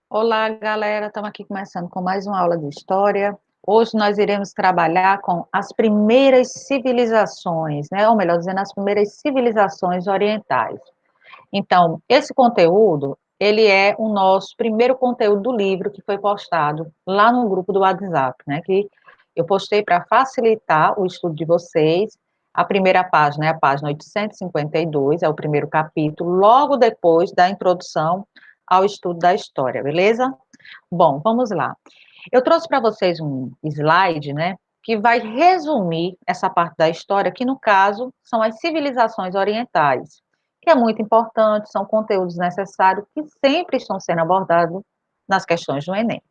Olá, galera. Estamos aqui começando com mais uma aula de história. Hoje nós iremos trabalhar com as primeiras civilizações, né? Ou melhor dizendo, as primeiras civilizações orientais. Então, esse conteúdo, ele é o nosso primeiro conteúdo do livro que foi postado lá no grupo do WhatsApp, né? Que eu postei para facilitar o estudo de vocês. A primeira página é a página 852, é o primeiro capítulo, logo depois da introdução ao estudo da história, beleza? Bom, vamos lá. Eu trouxe para vocês um slide, né, que vai resumir essa parte da história, que no caso são as civilizações orientais, que é muito importante, são conteúdos necessários que sempre estão sendo abordados nas questões do Enem.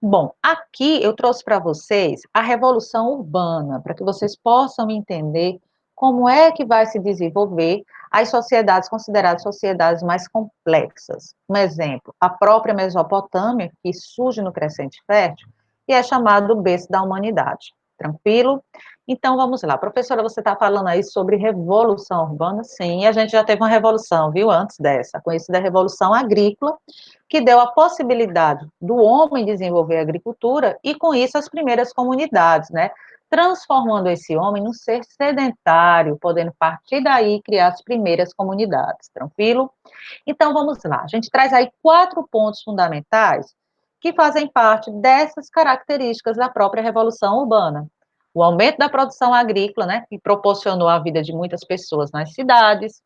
Bom, aqui eu trouxe para vocês a Revolução Urbana, para que vocês possam entender como é que vai se desenvolver as sociedades consideradas sociedades mais complexas. Um exemplo, a própria Mesopotâmia, que surge no Crescente Fértil e é chamado o berço da humanidade. Tranquilo? Então vamos lá. Professora, você está falando aí sobre revolução urbana? Sim, a gente já teve uma revolução, viu, antes dessa, conhecida Revolução Agrícola, que deu a possibilidade do homem desenvolver a agricultura e, com isso, as primeiras comunidades, né? Transformando esse homem num ser sedentário, podendo partir daí criar as primeiras comunidades, tranquilo? Então, vamos lá. A gente traz aí 4 pontos fundamentais que fazem parte dessas características da própria Revolução Urbana. O aumento da produção agrícola, né, que proporcionou a vida de muitas pessoas nas cidades,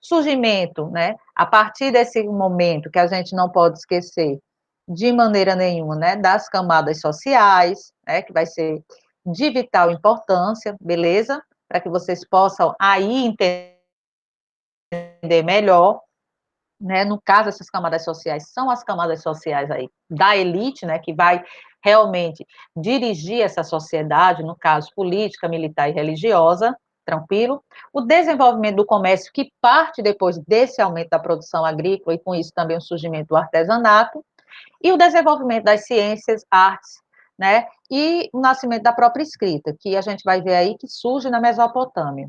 surgimento, né, a partir desse momento que a gente não pode esquecer de maneira nenhuma, né, das camadas sociais, né, que vai ser de vital importância, beleza? Para que vocês possam aí entender melhor, né? No caso, essas camadas sociais são as camadas sociais aí da elite, né, que vai realmente dirigir essa sociedade, no caso política, militar e religiosa, tranquilo. O desenvolvimento do comércio, que parte depois desse aumento da produção agrícola, e com isso também o surgimento do artesanato, e o desenvolvimento das ciências, artes, né, e o nascimento da própria escrita, que a gente vai ver aí que surge na Mesopotâmia.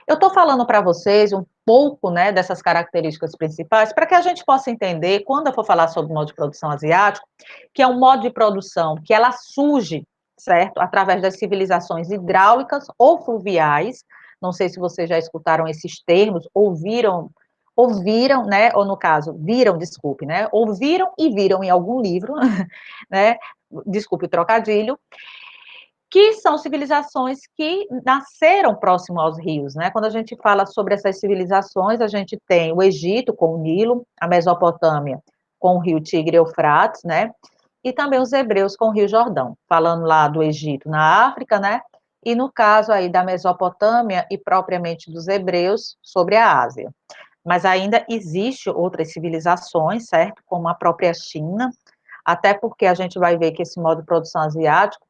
Eu estou falando para vocês um pouco, né, dessas características principais, para que a gente possa entender, quando eu for falar sobre o modo de produção asiático, que é um modo de produção que ela surge, certo, através das civilizações hidráulicas ou fluviais. Não sei se vocês já escutaram esses termos, ouviram, né, ou no caso, viram, desculpe, né, ouviram e viram em algum livro, né, desculpe o trocadilho, que são civilizações que nasceram próximo aos rios, né? Quando a gente fala sobre essas civilizações, a gente tem o Egito com o Nilo, a Mesopotâmia com o rio Tigre e Eufrates, né? E também os hebreus com o rio Jordão, falando lá do Egito na África, né? E no caso aí da Mesopotâmia e propriamente dos hebreus sobre a Ásia. Mas ainda existe outras civilizações, certo? Como a própria China, até porque a gente vai ver que esse modo de produção asiático,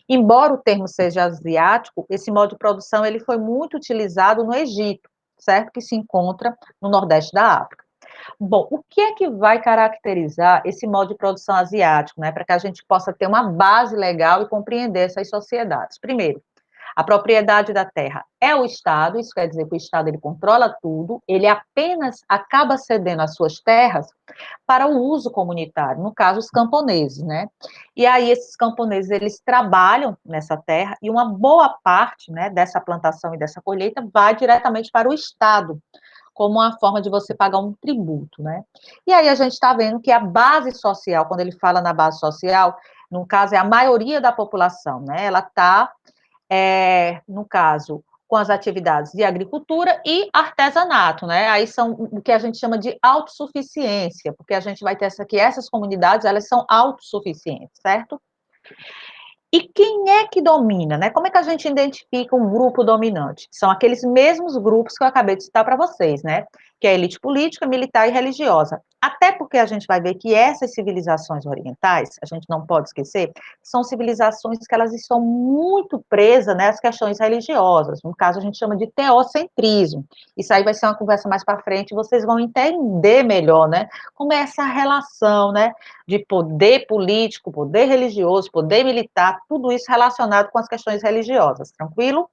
embora o termo seja asiático, esse modo de produção ele foi muito utilizado no Egito, certo? Que se encontra no Nordeste da África. Bom, o que é que vai caracterizar esse modo de produção asiático, né? Para que a gente possa ter uma base legal e compreender essas sociedades. Primeiro, a propriedade da terra é o Estado, isso quer dizer que o Estado ele controla tudo, ele apenas acaba cedendo as suas terras para o uso comunitário, no caso os camponeses, né? E aí esses camponeses eles trabalham nessa terra e uma boa parte, né, dessa plantação e dessa colheita vai diretamente para o Estado, como uma forma de você pagar um tributo, né? E aí a gente está vendo que a base social, quando ele fala na base social, no caso é a maioria da população, né? Ela está no caso, com as atividades de agricultura e artesanato, né? Aí são o que a gente chama de autossuficiência, porque a gente vai ter essas comunidades, elas são autossuficientes, certo? E quem é que domina, né? Como é que a gente identifica um grupo dominante? São aqueles mesmos grupos que eu acabei de citar para vocês, né? Que é a elite política, militar e religiosa. Até porque a gente vai ver que essas civilizações orientais, a gente não pode esquecer, são civilizações que elas estão muito presas, né, às questões religiosas. No caso, a gente chama de teocentrismo. Isso aí vai ser uma conversa mais para frente, vocês vão entender melhor, né? Como é essa relação, né? De poder político, poder religioso, poder militar, tudo isso relacionado com as questões religiosas, tranquilo?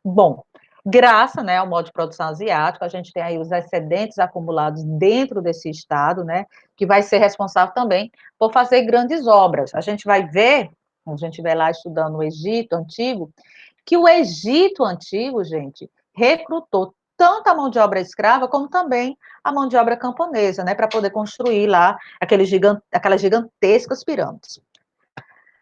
Bom, Graças, né, ao modo de produção asiático, a gente tem aí os excedentes acumulados dentro desse estado, né, que vai ser responsável também por fazer grandes obras. A gente vai ver, a gente vai lá estudando o Egito Antigo, que o Egito Antigo, gente, recrutou tanto a mão de obra escrava, como também a mão de obra camponesa, né, para poder construir lá aquelas gigantescas pirâmides.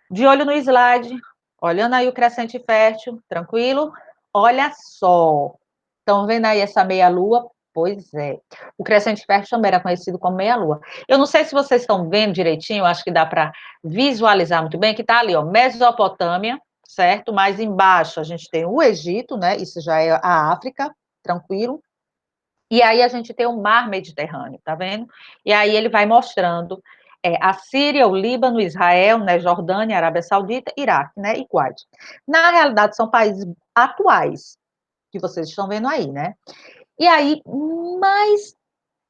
De olho no slide, olhando aí o crescente fértil, tranquilo? Olha só, estão vendo aí essa meia-lua? Pois é, o crescente fértil também era conhecido como meia-lua. Eu não sei se vocês estão vendo direitinho, acho que dá para visualizar muito bem, que está ali, ó, Mesopotâmia, certo? Mais embaixo a gente tem o Egito, né? Isso já é a África, tranquilo. E aí a gente tem o mar Mediterrâneo, tá vendo? E aí ele vai mostrando a Síria, o Líbano, Israel, né, Jordânia, Arábia Saudita, Iraque, né, e Kuwait. Na realidade, são países atuais, que vocês estão vendo aí, né? E aí, mais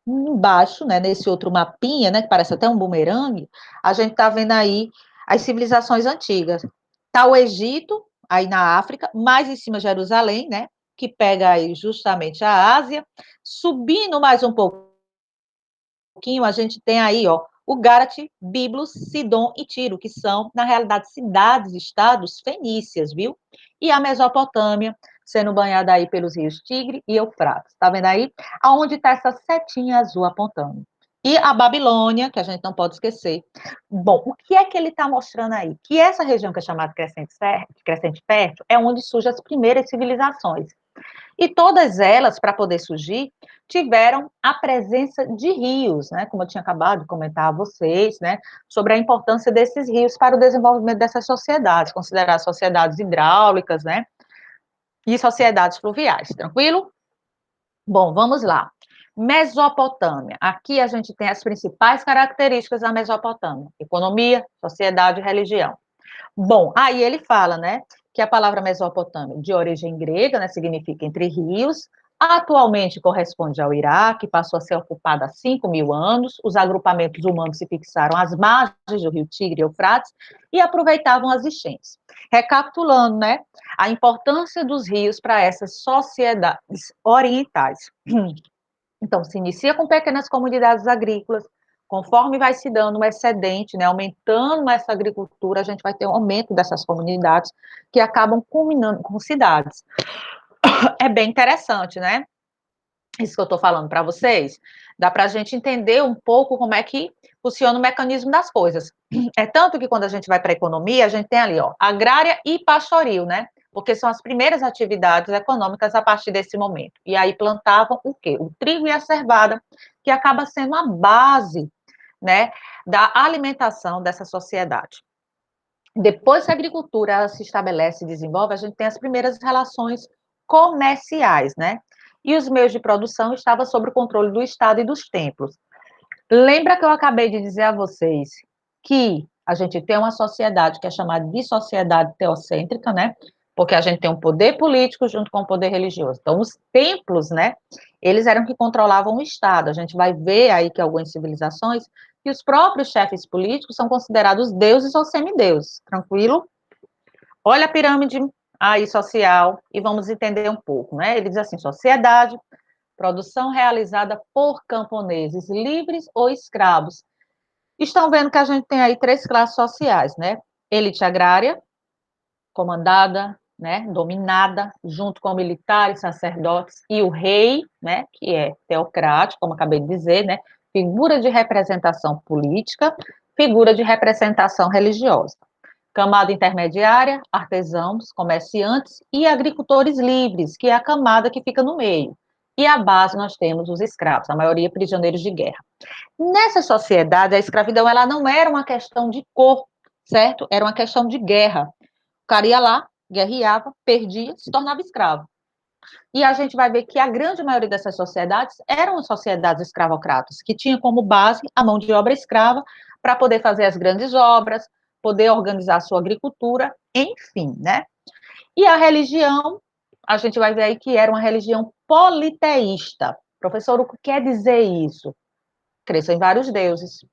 embaixo, né, nesse outro mapinha, né, que parece até um bumerangue, a gente tá vendo aí as civilizações antigas. Tá o Egito, aí na África, mais em cima Jerusalém, né, que pega aí justamente a Ásia, subindo mais um pouquinho, a gente tem aí, ó, o Garat, Biblos, Sidom e Tiro, que são, na realidade, cidades-estados fenícias, viu? E a Mesopotâmia, sendo banhada aí pelos rios Tigre e Eufrates. Tá vendo aí? Aonde está essa setinha azul apontando. E a Babilônia, que a gente não pode esquecer. Bom, o que é que ele está mostrando aí? Que essa região que é chamada Crescente Fértil é onde surgem as primeiras civilizações. E todas elas, para poder surgir, tiveram a presença de rios, né? Como eu tinha acabado de comentar a vocês, né? Sobre a importância desses rios para o desenvolvimento dessas sociedades, considerar sociedades hidráulicas, né? E sociedades fluviais, tranquilo? Bom, vamos lá. Mesopotâmia. Aqui a gente tem as principais características da Mesopotâmia: economia, sociedade e religião. Bom, aí ele fala, né, que a palavra Mesopotâmia, de origem grega, né, significa entre rios, atualmente corresponde ao Iraque, passou a ser ocupada há 5.000 anos, os agrupamentos humanos se fixaram às margens do rio Tigre e Eufrates e aproveitavam as enchentes. Recapitulando, né, a importância dos rios para essas sociedades orientais. Então, se inicia com pequenas comunidades agrícolas, conforme vai se dando um excedente, né, aumentando essa agricultura, a gente vai ter um aumento dessas comunidades que acabam culminando com cidades. É bem interessante, né? Isso que eu estou falando para vocês, dá para a gente entender um pouco como é que funciona o mecanismo das coisas. É tanto que quando a gente vai para a economia, a gente tem ali, ó, agrária e pastoril, né? Porque são as primeiras atividades econômicas a partir desse momento. E aí plantavam o quê? O trigo e a cevada, que acaba sendo a base, né, da alimentação dessa sociedade. Depois que a agricultura se estabelece e desenvolve, a gente tem as primeiras relações comerciais, né? E os meios de produção estavam sob o controle do Estado e dos templos. Lembra que eu acabei de dizer a vocês que a gente tem uma sociedade que é chamada de sociedade teocêntrica, né? Porque a gente tem um poder político junto com o poder religioso. Então, os templos, né? Eles eram que controlavam o Estado. A gente vai ver aí que algumas civilizações que os próprios chefes políticos são considerados deuses ou semideuses. Tranquilo? Olha a pirâmide aí social e vamos entender um pouco, né? Ele diz assim: sociedade, produção realizada por camponeses livres ou escravos. Estão vendo que a gente tem aí três classes sociais, né? Elite agrária, comandada, né, dominada, junto com militares, sacerdotes e o rei, né, que é teocrático, como acabei de dizer, né, figura de representação política, figura de representação religiosa. Camada intermediária, artesãos, comerciantes e agricultores livres, que é a camada que fica no meio. E a base nós temos os escravos, a maioria prisioneiros de guerra. Nessa sociedade, a escravidão ela não era uma questão de cor, certo? Era uma questão de guerra. O cara ia lá, guerreava, perdia, se tornava escravo. E a gente vai ver que a grande maioria dessas sociedades eram sociedades escravocratas, que tinham como base a mão de obra escrava para poder fazer as grandes obras, poder organizar a sua agricultura, enfim, né? E a religião, a gente vai ver aí que era uma religião politeísta. Professor, o que quer dizer isso? Cresceu em vários deuses.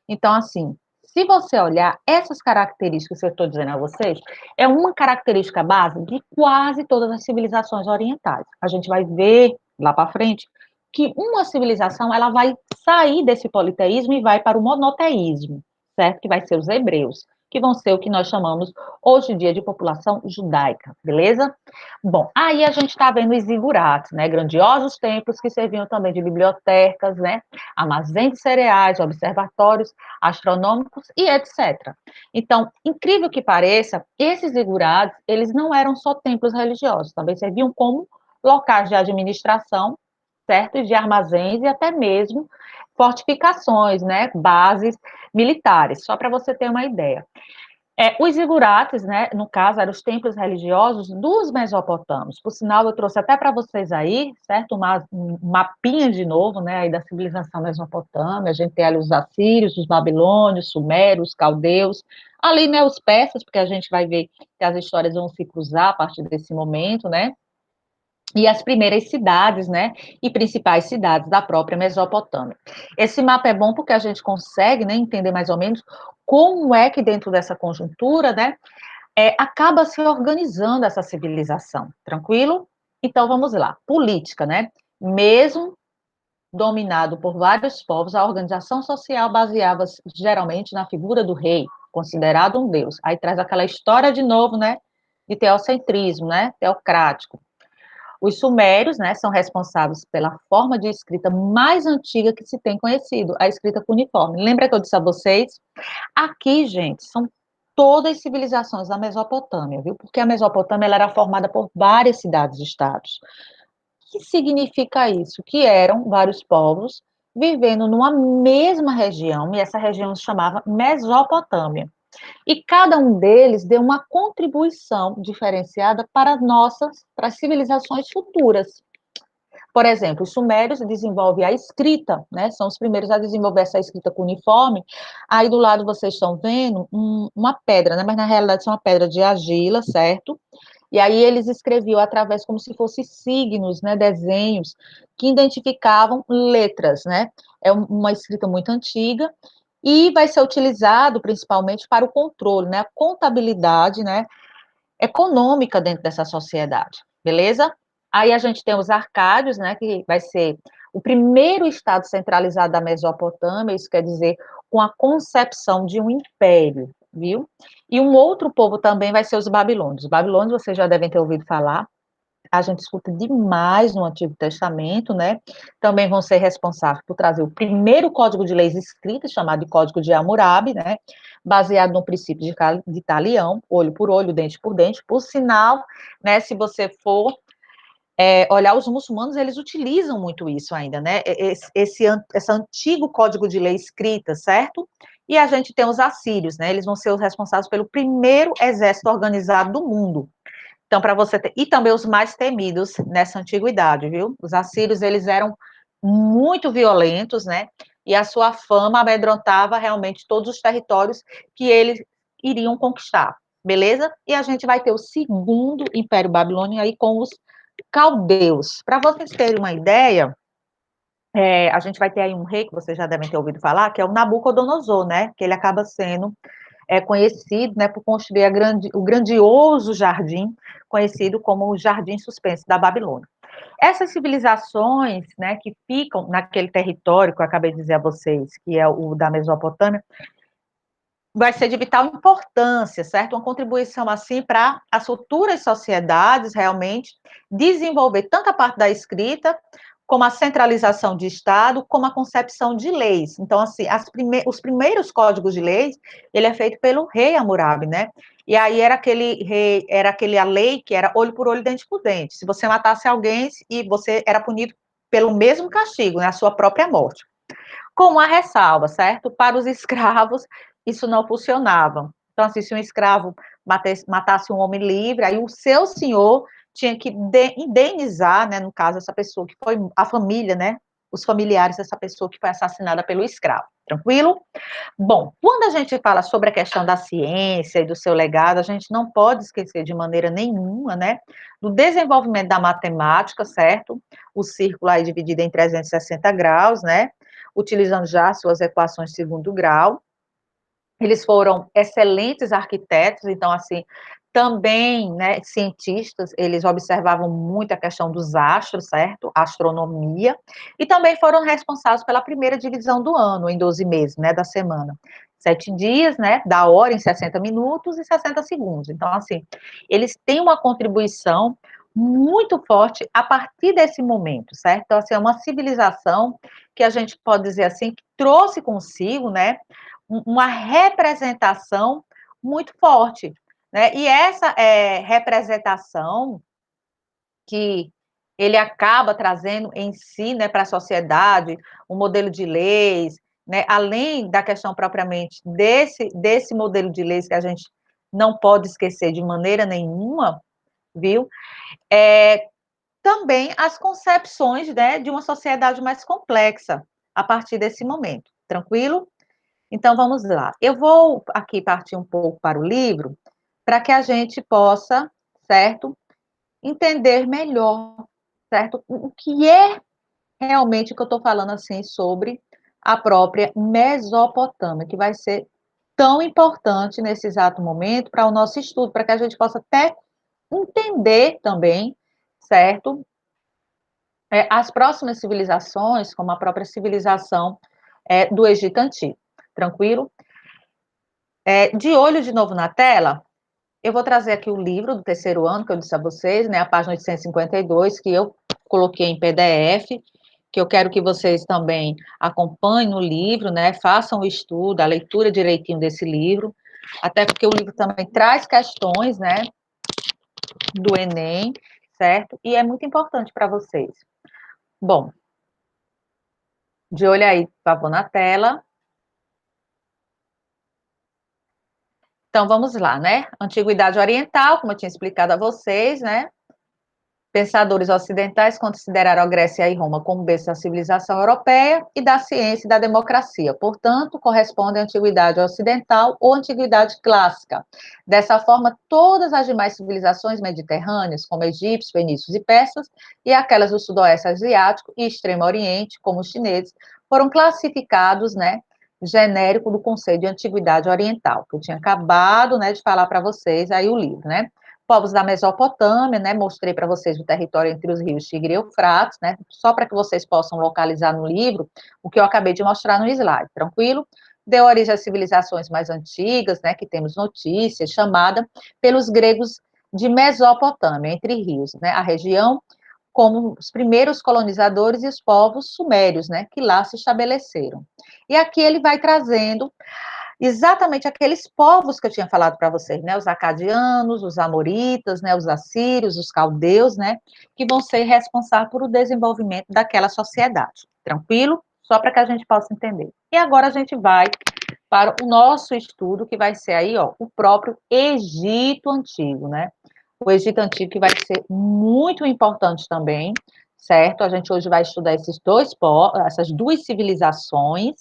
Então, assim, Se você olhar essas características que eu estou dizendo a vocês, é uma característica base de quase todas as civilizações orientais. A gente vai ver lá para frente que uma civilização ela vai sair desse politeísmo e vai para o monoteísmo, certo? Que vai ser os hebreus, que vão ser o que nós chamamos hoje em dia de população judaica, beleza? Bom, aí a gente está vendo os zigurates, né? Grandiosos templos que serviam também de bibliotecas, né? Armazéns de cereais, observatórios astronômicos e etc. Então, incrível que pareça, esses zigurates, eles não eram só templos religiosos, também serviam como locais de administração, certo? De armazéns e até mesmo fortificações, né? Bases militares, só para você ter uma ideia. Os zigurates, né, no caso, eram os templos religiosos dos mesopotâmios. Por sinal, eu trouxe até para vocês aí, certo? Um mapinha de novo, né, aí da civilização mesopotâmia. A gente tem ali os assírios, os babilônios, sumérios, caldeus. Ali, né, os persas, porque a gente vai ver que as histórias vão se cruzar a partir desse momento, né? E as primeiras cidades, né, e principais cidades da própria Mesopotâmia. Esse mapa é bom porque a gente consegue, né, entender mais ou menos como é que dentro dessa conjuntura, né, acaba se organizando essa civilização, tranquilo? Então vamos lá, política, né? Mesmo dominado por vários povos, a organização social baseava-se geralmente na figura do rei, considerado um deus. Aí traz aquela história de novo, né, de teocentrismo, né, teocrático. Os sumérios, né, são responsáveis pela forma de escrita mais antiga que se tem conhecido, a escrita cuneiforme. Lembra que eu disse a vocês? Aqui, gente, são todas as civilizações da Mesopotâmia, viu? Porque a Mesopotâmia ela era formada por várias cidades-estados. O que significa isso? Que eram vários povos vivendo numa mesma região, e essa região se chamava Mesopotâmia. E cada um deles deu uma contribuição diferenciada para as civilizações futuras. Por exemplo, os sumérios desenvolvem a escrita, né? São os primeiros a desenvolver essa escrita cuneiforme. Aí do lado vocês estão vendo uma pedra, né? Mas na realidade são uma pedra de argila, certo? E aí eles escreviam através como se fossem signos, né? Desenhos que identificavam letras, né? É uma escrita muito antiga e vai ser utilizado principalmente para o controle, né? A contabilidade, né? Econômica dentro dessa sociedade, beleza? Aí a gente tem os arcádios, né, que vai ser o primeiro estado centralizado da Mesopotâmia, isso quer dizer, com a concepção de um império, viu? E um outro povo também vai ser os babilônios. Os babilônios vocês já devem ter ouvido falar, a gente escuta demais no Antigo Testamento, né? Também vão ser responsáveis por trazer o primeiro código de leis escritas, chamado de Código de Hammurabi, né? Baseado no princípio de Talião, olho por olho, dente por dente. Por sinal, né? Se você for olhar os muçulmanos, eles utilizam muito isso ainda, né? Esse antigo código de lei escrita, certo? E a gente tem os assírios, né? Eles vão ser os responsáveis pelo primeiro exército organizado do mundo. Então, para você ter, e também os mais temidos nessa antiguidade, viu? Os assírios, eles eram muito violentos, né? E a sua fama amedrontava realmente todos os territórios que eles iriam conquistar, beleza? E a gente vai ter o segundo Império Babilônico aí com os caldeus. Para vocês terem uma ideia, a gente vai ter aí um rei que vocês já devem ter ouvido falar, que é o Nabucodonosor, né? Que ele acaba sendo conhecido, né, por construir o grandioso jardim, conhecido como o Jardim Suspenso da Babilônia. Essas civilizações, né, que ficam naquele território que eu acabei de dizer a vocês, que é o da Mesopotâmia, vai ser de vital importância, certo? Uma contribuição, assim, para as futuras sociedades, realmente, desenvolver tanto a parte da escrita, como a centralização de Estado, como a concepção de leis. Então, assim, os primeiros códigos de leis, ele é feito pelo rei Hammurabi, né? E aí era aquele rei, a lei que era olho por olho, dente por dente. Se você matasse alguém, e você era punido pelo mesmo castigo, né? A sua própria morte, com uma ressalva, certo? Para os escravos, isso não funcionava. Então, assim, se um escravo matasse um homem livre, aí o seu senhor tinha que indenizar, né, no caso, essa pessoa que foi a família, né, os familiares dessa pessoa que foi assassinada pelo escravo. Tranquilo? Bom, quando a gente fala sobre a questão da ciência e do seu legado, a gente não pode esquecer de maneira nenhuma, né, do desenvolvimento da matemática, certo? O círculo aí dividido em 360 graus, né, utilizando já suas equações de segundo grau, Eles foram excelentes arquitetos, então, assim, também, né, cientistas, eles observavam muito a questão dos astros, certo? Astronomia, e também foram responsáveis pela primeira divisão do ano, em 12 meses, né, da semana. 7 dias, né, da hora em 60 minutos e 60 segundos. Então, assim, eles têm uma contribuição muito forte a partir desse momento, certo? Então, assim, é uma civilização que a gente pode dizer assim, que trouxe consigo, né, uma representação muito forte, né? E essa representação que ele acaba trazendo em si, né, para a sociedade, um modelo de leis, né, além da questão propriamente desse modelo de leis que a gente não pode esquecer de maneira nenhuma, viu? É, também as concepções, né, de uma sociedade mais complexa a partir desse momento. Tranquilo? Então vamos lá. Eu vou aqui partir um pouco para o livro, para que a gente possa, certo, entender melhor, certo, o que é realmente que eu estou falando assim sobre a própria Mesopotâmia, que vai ser tão importante nesse exato momento para o nosso estudo, para que a gente possa até entender também, certo, as próximas civilizações, como a própria civilização do Egito Antigo. Tranquilo? De olho de novo na tela, eu vou trazer aqui o livro do terceiro ano, que eu disse a vocês, né, a página 852, que eu coloquei em PDF, que eu quero que vocês também acompanhem no livro, né, façam o estudo, a leitura direitinho desse livro, até porque o livro também traz questões, né, do Enem, certo? E é muito importante para vocês. Bom, de olho aí, por favor, na tela. Então, vamos lá, né? Antiguidade Oriental, como eu tinha explicado a vocês, né? Pensadores ocidentais consideraram a Grécia e Roma como berço da civilização europeia e da ciência e da democracia. Portanto, corresponde à antiguidade ocidental ou antiguidade clássica. Dessa forma, todas as demais civilizações mediterrâneas, como egípcios, fenícios e persas, e aquelas do sudoeste asiático e extremo oriente, como os chineses, foram classificados, né, genérico do conceito de antiguidade oriental, que eu tinha acabado, né, de falar para vocês aí o livro, né? Povos da Mesopotâmia, né? Mostrei para vocês o território entre os rios Tigre e Eufrates, né? Só para que vocês possam localizar no livro o que eu acabei de mostrar no slide, tranquilo? Deu origem às civilizações mais antigas, né? Que temos notícias, chamada pelos gregos de Mesopotâmia, entre rios, né? A região como os primeiros colonizadores e os povos sumérios, né? Que lá se estabeleceram. E aqui ele vai trazendo exatamente aqueles povos que eu tinha falado para vocês, né? Os acadianos, os amoritas, né? Os assírios, os caldeus, né? Que vão ser responsáveis por o desenvolvimento daquela sociedade. Tranquilo? Só para que a gente possa entender. E agora a gente vai para o nosso estudo, que vai ser aí, ó, o próprio Egito Antigo, né? O Egito Antigo que vai ser muito importante também, certo? A gente hoje vai estudar essas duas civilizações,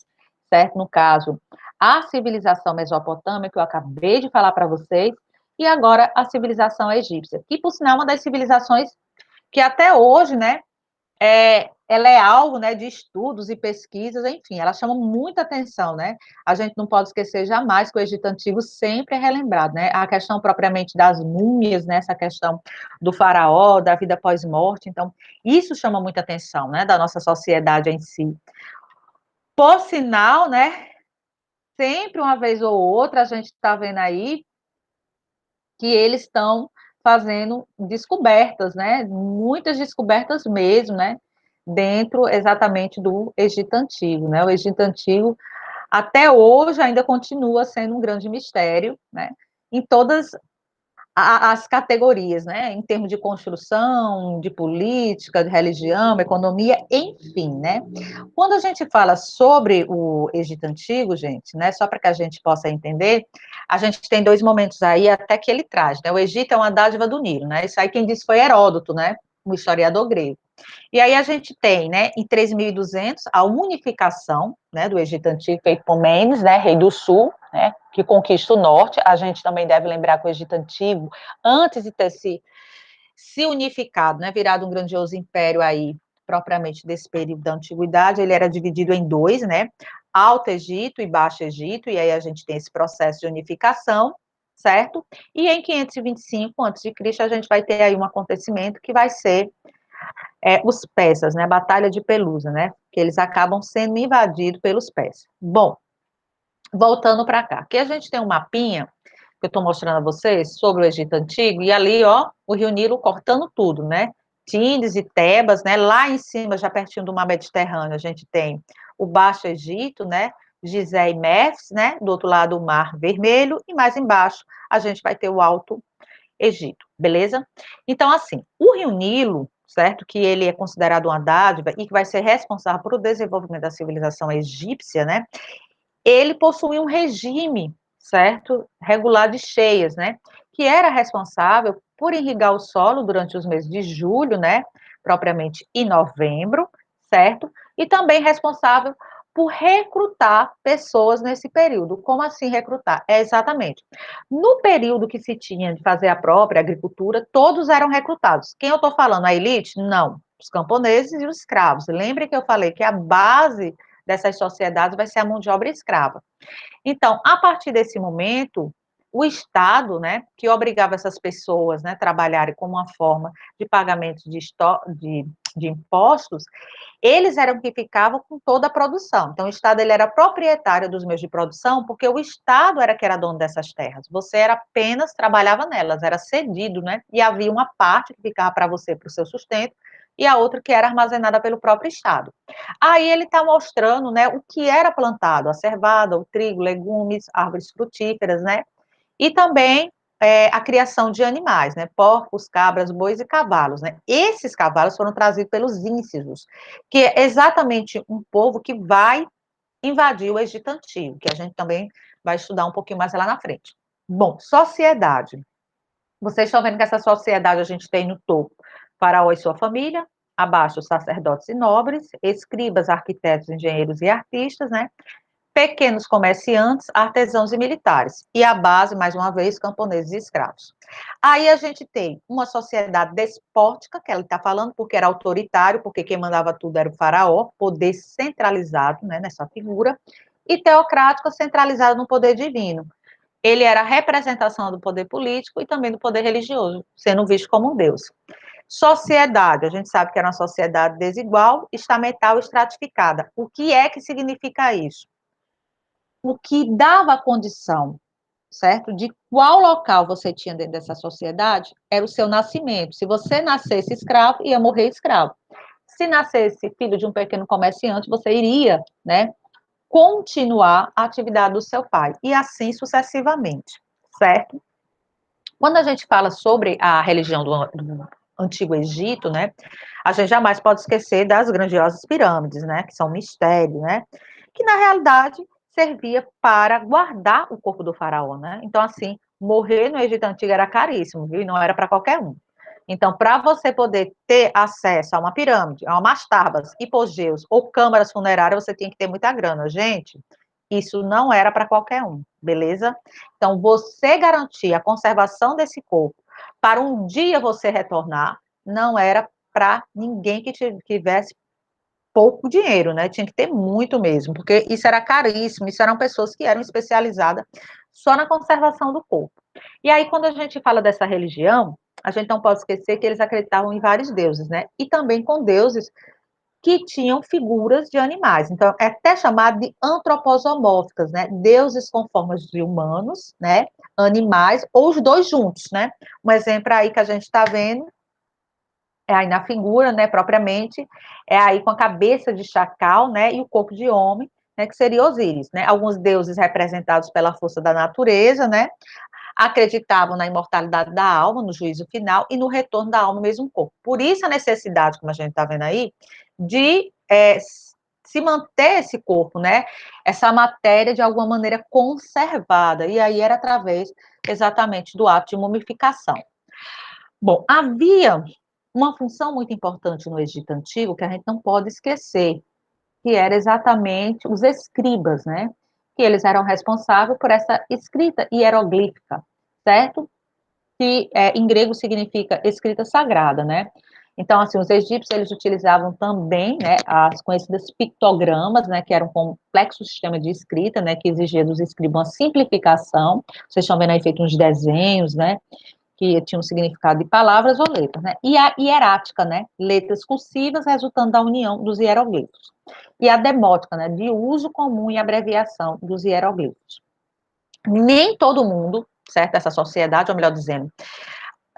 certo? No caso, a civilização mesopotâmica, que eu acabei de falar para vocês, e agora a civilização egípcia, que, por sinal, é uma das civilizações que até hoje, né, ela é alvo, né, de estudos e pesquisas, enfim, ela chama muita atenção, né? A gente não pode esquecer jamais que o Egito Antigo sempre é relembrado, né? A questão propriamente das múmias, né? Essa questão do faraó, da vida pós-morte, então, isso chama muita atenção, né, da nossa sociedade em si. Por sinal, né, sempre uma vez ou outra a gente está vendo aí que eles estão fazendo descobertas, né? Muitas descobertas mesmo, né? Dentro exatamente do Egito Antigo, né? O Egito Antigo até hoje ainda continua sendo um grande mistério, né? Em todas as categorias, né? Em termos de construção, de política, de religião, economia, enfim, né? Quando a gente fala sobre o Egito Antigo, gente, né? Só para que a gente possa entender, a gente tem dois momentos aí até que ele traz, né? O Egito é uma dádiva do Nilo, né? Isso aí quem disse foi Heródoto, né? Um historiador grego. E aí a gente tem, né, em 3200, a unificação, né, do Egito Antigo, feito por Menes, né, rei do sul, né, que conquista o norte. A gente também deve lembrar que o Egito Antigo, antes de ter se unificado, né, virado um grandioso império aí, propriamente desse período da antiguidade, ele era dividido em dois, né, Alto Egito e Baixo Egito, e aí a gente tem esse processo de unificação, certo? E em 525 a.C., a gente vai ter aí um acontecimento que vai ser os persas, né? A Batalha de Pelusa, né? Que eles acabam sendo invadidos pelos persas. Bom, voltando para cá. Aqui a gente tem um mapinha que eu estou mostrando a vocês sobre o Egito Antigo, e ali, ó, o Rio Nilo cortando tudo, né? Tindes e Tebas, né? Lá em cima, já pertinho do mar Mediterrâneo, a gente tem o Baixo Egito, né? Gizé e Méfis, né? Do outro lado, o Mar Vermelho, e mais embaixo, a gente vai ter o Alto Egito, beleza? Então, assim, o Rio Nilo, certo? Que ele é considerado uma dádiva e que vai ser responsável por o desenvolvimento da civilização egípcia, né? Ele possuía um regime, certo? Regular de cheias, né? Que era responsável por irrigar o solo durante os meses de julho, né? Propriamente e novembro, certo? E também responsável por recrutar pessoas nesse período. Como assim recrutar? É exatamente. No período que se tinha de fazer a própria agricultura, todos eram recrutados. Quem eu estou falando? A elite? Não. Os camponeses e os escravos. Lembre que eu falei que a base dessas sociedades vai ser a mão de obra escrava. Então, a partir desse momento, o Estado, né, que obrigava essas pessoas, né, a trabalharem como uma forma de pagamento de impostos, eles eram que ficavam com toda a produção. Então, o Estado ele era proprietário dos meios de produção, porque o Estado era que era dono dessas terras. Você era apenas trabalhava nelas, era cedido, né? E havia uma parte que ficava para você, para o seu sustento, e a outra que era armazenada pelo próprio Estado. Aí ele está mostrando, né, o que era plantado, a cevada, o trigo, legumes, árvores frutíferas, né? E também a criação de animais, né? Porcos, cabras, bois e cavalos, né? Esses cavalos foram trazidos pelos íncisos, que é exatamente um povo que vai invadir o Egito Antigo, que a gente também vai estudar um pouquinho mais lá na frente. Bom, sociedade. Vocês estão vendo que essa sociedade a gente tem no topo Faraó e sua família, abaixo os sacerdotes e nobres, escribas, arquitetos, engenheiros e artistas, né? Pequenos comerciantes, artesãos e militares. E a base, mais uma vez, camponeses e escravos. Aí a gente tem uma sociedade despótica, que ela está falando, porque era autoritário, porque quem mandava tudo era o faraó, poder centralizado, né, nessa figura, e teocrática, centralizado no poder divino. Ele era a representação do poder político e também do poder religioso, sendo visto como um deus. Sociedade, a gente sabe que era uma sociedade desigual, estamental, estratificada. O que é que significa isso? O que dava a condição, certo? De qual local você tinha dentro dessa sociedade era o seu nascimento. Se você nascesse escravo, ia morrer escravo. Se nascesse filho de um pequeno comerciante, você iria, né, continuar a atividade do seu pai, e assim sucessivamente, certo? Quando a gente fala sobre a religião do Antigo Egito, né, a gente jamais pode esquecer das grandiosas pirâmides, né, que são um mistério, né, que na realidade servia para guardar o corpo do faraó, né? Então, assim, morrer no Egito Antigo era caríssimo, viu? E não era para qualquer um. Então, para você poder ter acesso a uma pirâmide, a uma mastabas, hipogeus ou câmaras funerárias, você tinha que ter muita grana. Gente, isso não era para qualquer um, beleza? Então, você garantir a conservação desse corpo para um dia você retornar, não era para ninguém que tivesse pouco dinheiro, né? Tinha que ter muito mesmo, porque isso era caríssimo, isso eram pessoas que eram especializadas só na conservação do corpo. E aí, quando a gente fala dessa religião, a gente não pode esquecer que eles acreditavam em vários deuses, né? E também com deuses que tinham figuras de animais. Então, é até chamado de antroposomórficas, né? Deuses com formas de humanos, né? Animais, ou os dois juntos, né? Um exemplo aí que a gente está vendo é aí na figura, né, propriamente, é aí com a cabeça de chacal, né, e o corpo de homem, né, que seria Osíris, né? Alguns deuses representados pela força da natureza, né? Acreditavam na imortalidade da alma, no juízo final e no retorno da alma ao mesmo corpo. Por isso a necessidade, como a gente está vendo aí, de se manter esse corpo, né? Essa matéria de alguma maneira conservada. E aí era através exatamente do ato de mumificação. Bom, havia uma função muito importante no Egito Antigo que a gente não pode esquecer, que era exatamente os escribas, né? Que eles eram responsáveis por essa escrita hieroglífica, certo? Que em grego significa escrita sagrada, né? Então, assim, os egípcios, eles utilizavam também, né, as conhecidas pictogramas, né, que era um complexo sistema de escrita, né, que exigia dos escribas uma simplificação. Vocês estão vendo aí feito uns desenhos, né, que tinham significado de palavras ou letras, né, e a hierática, né, letras cursivas resultando da união dos hieroglifos. E a demótica, né, de uso comum e abreviação dos hieroglifos. Nem todo mundo, certo, essa sociedade, ou melhor dizendo,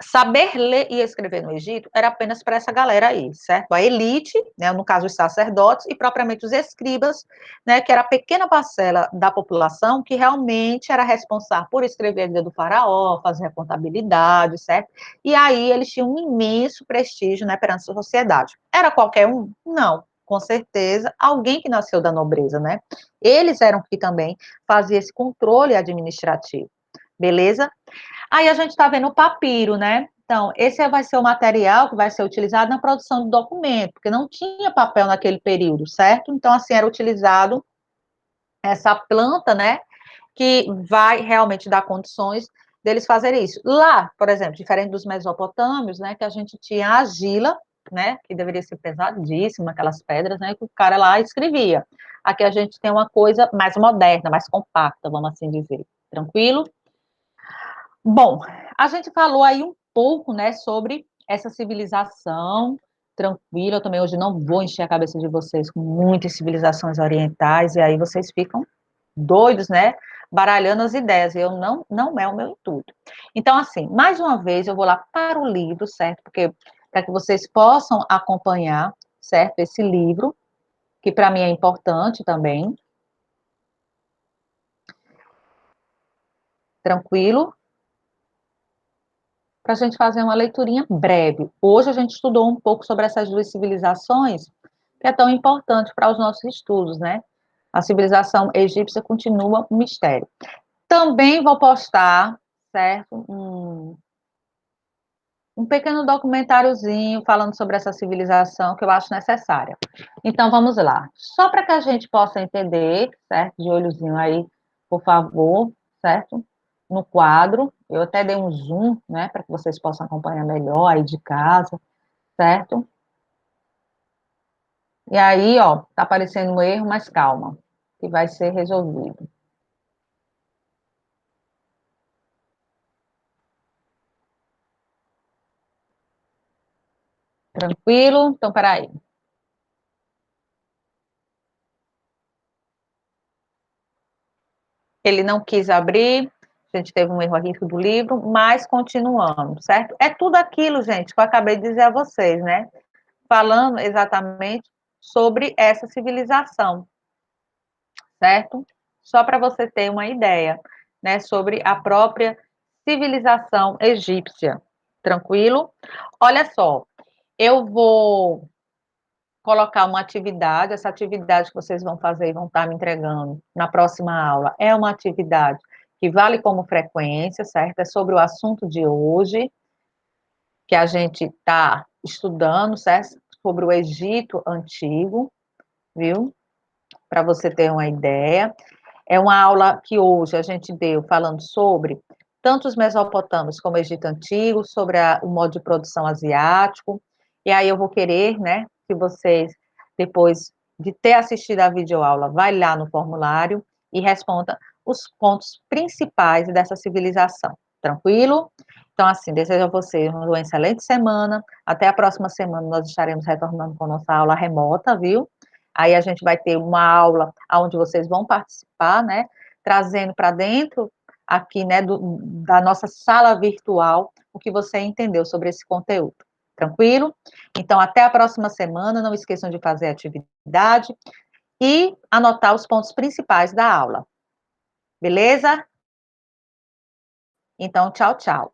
saber ler e escrever no Egito era apenas para essa galera aí, certo? A elite, né, no caso os sacerdotes, e propriamente os escribas, né, que era a pequena parcela da população que realmente era responsável por escrever a vida do faraó, fazer a contabilidade, certo? E aí eles tinham um imenso prestígio, né, perante a sociedade. Era qualquer um? Não, com certeza, alguém que nasceu da nobreza, né? Eles eram que também faziam esse controle administrativo, beleza? Aí a gente está vendo o papiro, né? Então, esse vai ser o material que vai ser utilizado na produção do documento, porque não tinha papel naquele período, certo? Então, assim, era utilizado essa planta, né? Que vai realmente dar condições deles fazerem isso. Lá, por exemplo, diferente dos mesopotâmios, né? Que a gente tinha a argila, né? Que deveria ser pesadíssima, aquelas pedras, né? Que o cara lá escrevia. Aqui a gente tem uma coisa mais moderna, mais compacta, vamos assim dizer. Tranquilo? Bom, a gente falou aí um pouco, né, sobre essa civilização tranquila. Eu também hoje não vou encher a cabeça de vocês com muitas civilizações orientais, e aí vocês ficam doidos, né, baralhando as ideias. Eu não é o meu intuito. Então, assim, mais uma vez, eu vou lá para o livro, certo? Porque para que vocês possam acompanhar, certo, esse livro, que para mim é importante também. Tranquilo? Para a gente fazer uma leiturinha breve. Hoje a gente estudou um pouco sobre essas duas civilizações, que é tão importante para os nossos estudos, né? A civilização egípcia continua um mistério. Também vou postar, certo? Um pequeno documentáriozinho falando sobre essa civilização que eu acho necessária. Então vamos lá. Só para que a gente possa entender, certo? De olhozinho aí, por favor, certo? No quadro. Eu até dei um zoom, né, para que vocês possam acompanhar melhor aí de casa, certo? E aí, ó, tá aparecendo um erro, mas calma, que vai ser resolvido. Tranquilo? Então, peraí. Ele não quis abrir, a gente teve um erro aqui do livro, mas continuando, certo? É tudo aquilo, gente, que eu acabei de dizer a vocês, né? Falando exatamente sobre essa civilização, certo? Só para você ter uma ideia, né, sobre a própria civilização egípcia. Tranquilo? Olha só, eu vou colocar uma atividade, essa atividade que vocês vão fazer e vão estar me entregando na próxima aula é uma atividade que vale como frequência, certo? É sobre o assunto de hoje, que a gente está estudando, certo? Sobre o Egito Antigo, viu? Para você ter uma ideia. É uma aula que hoje a gente deu falando sobre tanto os mesopotâmios como o Egito Antigo, sobre o modo de produção asiático, e aí eu vou querer, né, que vocês, depois de ter assistido a videoaula, vai lá no formulário e responda os pontos principais dessa civilização, tranquilo? Então, assim, desejo a vocês uma excelente semana, até a próxima semana nós estaremos retornando com a nossa aula remota, viu? Aí a gente vai ter uma aula onde vocês vão participar, né? Trazendo para dentro aqui, né, da nossa sala virtual, o que você entendeu sobre esse conteúdo. Tranquilo? Então, até a próxima semana. Não esqueçam de fazer a atividade e anotar os pontos principais da aula. Beleza? Então, tchau, tchau.